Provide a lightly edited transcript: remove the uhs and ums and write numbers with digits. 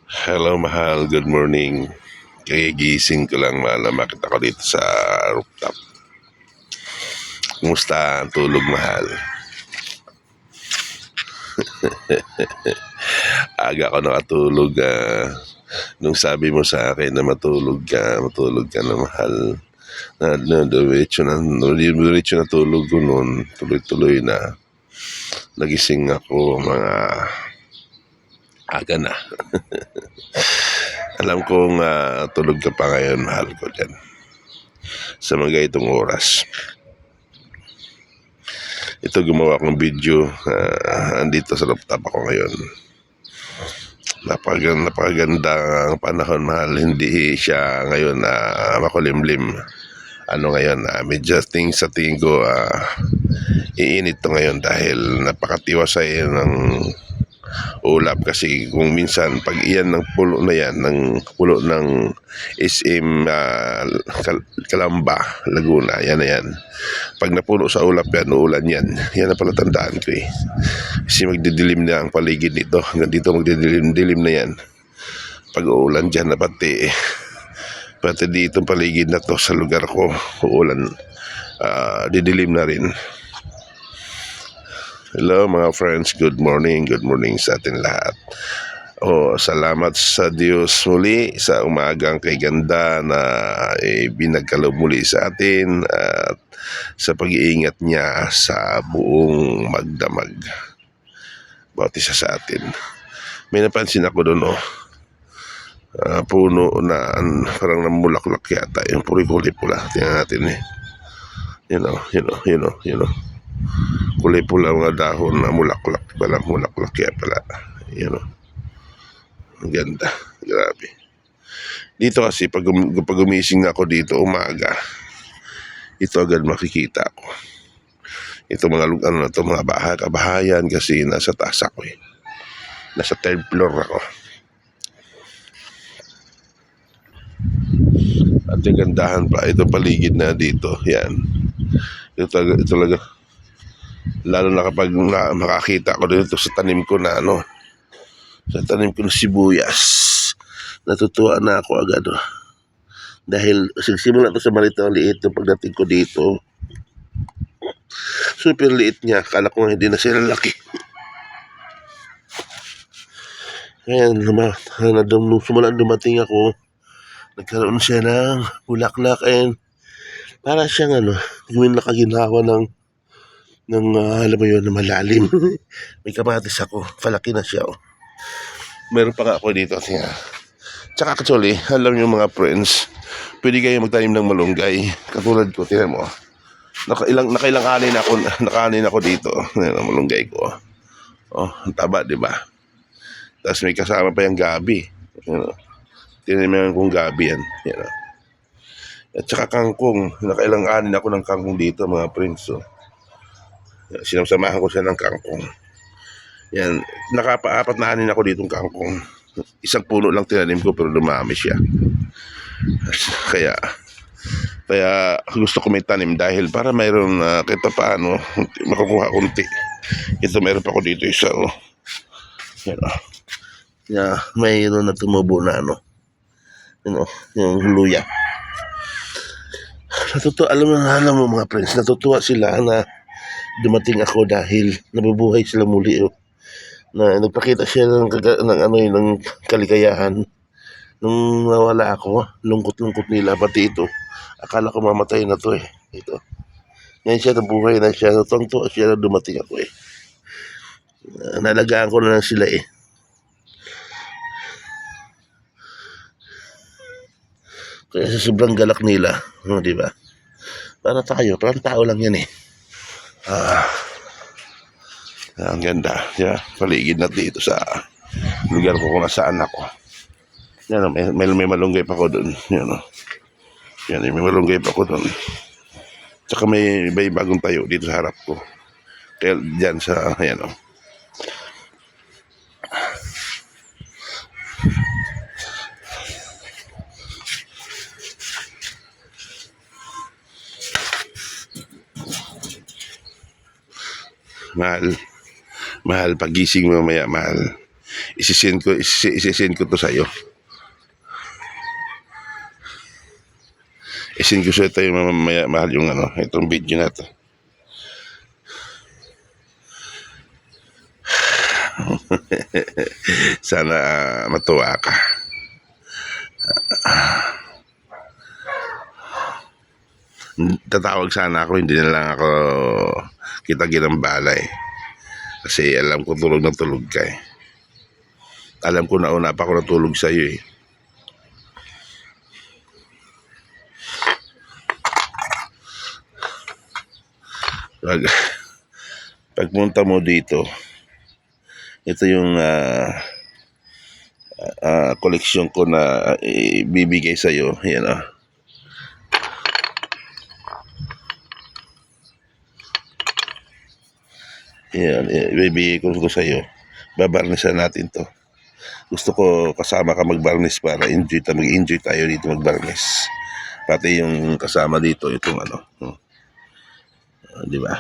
Hello, mahal. Good morning. Kagigising ko lang, mahal, na makita ko dito sa rooftop. Kumusta ang tulog, mahal? Aga ko nakatulog. Nung sabi mo sa akin na matulog ka na, mahal. Diretso na tulog ko noon. Tuloy-tuloy na. Nagising ako mga aga na. Alam kong tulog ka pa ngayon, mahal ko dyan. Sa mga itong oras. Ito, gumawa akong video. Andito sa laptop ako ngayon. Napakaganda ang panahon, mahal. Hindi siya ngayon makulimlim. Ano ngayon, medyo sa tingin ko iinit to ngayon dahil napakatiwasay ng ulap. Kasi kung minsan pag iyan ng pulo na yan, ng pulo ng SM Calamba, Laguna, yan na yan. Pag napuno sa ulap yan, uulan yan. Yan na pala tandaan ko eh. Kasi magdidilim na ang paligid nito. Hanggang dito magdidilim na yan. Pag uulan dyan na pati dito paligid na to sa lugar ko, uulan, didilim na rin. Hello mga friends, good morning sa atin lahat. Salamat sa Diyos muli sa umagang kay ganda na binagkalob muli sa atin at sa pag-iingat niya sa buong magdamag bawat isa sa atin. May napansin ako doon puno na parang namulaklak yata, yung puri-kulay pula. Tingnan natin you know. Kulay pula mga dahon na mulaklak pala, kaya pala, ang ganda, grabe. Dito kasi pag gumising ako dito umaga, ito agad makikita ko. Ito mga lugar na to, mga kabahayan, kasi nasa taas ako nasa third floor ako. At yung gandahan pa, ito paligid na dito, yan. Ito talaga. Lalo na kapag makakita ko dito sa tanim ko na sa tanim ko na sibuyas, natutuwa na ako agad dahil simula ko sa malitang liit yung pagdating ko dito, super liit niya, akala ko hindi na sila laki. Ngayon sumulang dumating ako, nagkaroon siya ng bulaklak and para siyang nakaginawa ng alam mo yun, na malalim. May kamatis ako, palaki na siya Meron pa nga ako dito. Tsaka actually, alam nyo mga friends, pwede kayo magtanim ng malunggay. Katulad ko, tingnan mo. Nakailang ako dito. Ayan, malunggay ko. Ang taba, di ba? Tapos may kasama pa yung gabi. Tingnan mo kung gabi yan. At saka kangkong. Nakailang ako ng kangkong dito, mga friends. Sinasamahan ko siya ng kangkong. Yan, nakapa-apat na anin ako ditong kangkong. Isang puno lang tinanim ko pero dumami siya. Kaya gusto ko may tanim dahil para mayroon kahit paano makukuha konti. Ito meron pa ako dito isa mayroon na tumubo na yung luya. Alam mo mga friends, natutuwa sila na dumating ako dahil nabubuhay sila muli na nagpakita siya ng kaligayahan nung nawala ako. Lungkot nila pati ito, akala ko mamatay na to ito ngayon siya nabuhay na siya. Tuwang-tuwa siya na dumating ako nalagaan ko na lang sila kaya sa sobrang galak nila, di ba? Parang tao lang yan ang ganda, paligid na dito sa lugar ko kung nasaan ako. Yan, may malunggay pa ko doon. Yan, may malunggay pa ko doon. Tsaka may bagong tayo dito sa harap ko. Kaya dyan sa, Mahal, pagising mo mamaya, mahal, Isisend ko to sa'yo. Isend ko sa'yo tayo mamaya, mahal, yung itong video na to. Sana matuwa ka. Tatawag sana ako, hindi na lang ako kita ginambala eh. Kasi alam ko tulog na tulog ka eh. Alam ko nauna pa ako natulog sa'yo eh. Pagpunta mo dito, ito yung koleksyon ko na ibibigay sa'yo. Yan o. Yan, ibibigay ko sa'yo. Babarnisan natin to. Gusto ko kasama ka magbarnis para mag-enjoy tayo dito magbarnis. Pati yung kasama dito, itong di ba?